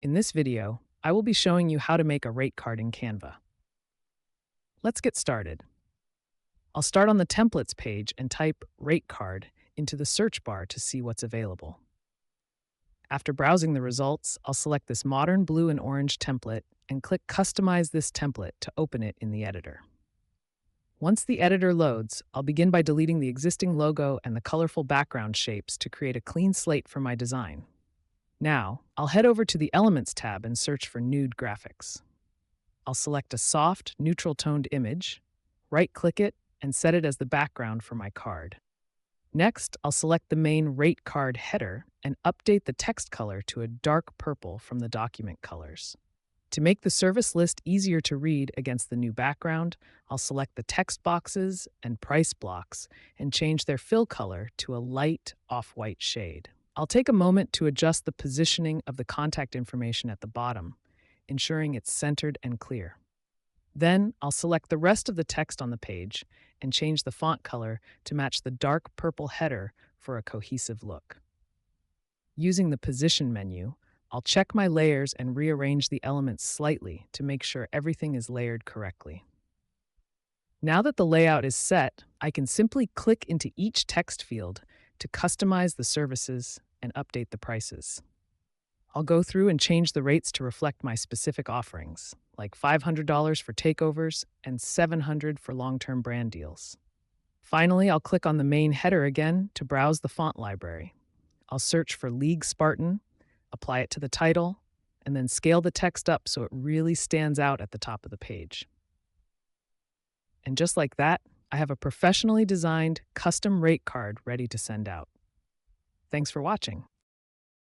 In this video, I will be showing you how to make a rate card in Canva. Let's get started. I'll start on the templates page and type rate card into the search bar to see what's available. After browsing the results, I'll select this modern blue and orange template and click Customize this template to open it in the editor. Once the editor loads, I'll begin by deleting the existing logo and the colorful background shapes to create a clean slate for my design. Now, I'll head over to the Elements tab and search for nude graphics. I'll select a soft, neutral-toned image, right-click it, and set it as the background for my card. Next, I'll select the main rate card header and update the text color to a dark purple from the document colors. To make the service list easier to read against the new background, I'll select the text boxes and price blocks and change their fill color to a light off-white shade. I'll take a moment to adjust the positioning of the contact information at the bottom, ensuring it's centered and clear. Then I'll select the rest of the text on the page and change the font color to match the dark purple header for a cohesive look. Using the Position menu, I'll check my layers and rearrange the elements slightly to make sure everything is layered correctly. Now that the layout is set, I can simply click into each text field to customize the services and update the prices. I'll go through and change the rates to reflect my specific offerings, like $500 for takeovers and $700 for long-term brand deals. Finally, I'll click on the main header again to browse the font library. I'll search for League Spartan, apply it to the title, and then scale the text up so it really stands out at the top of the page. And just like that, I have a professionally designed custom rate card ready to send out. Thanks for watching.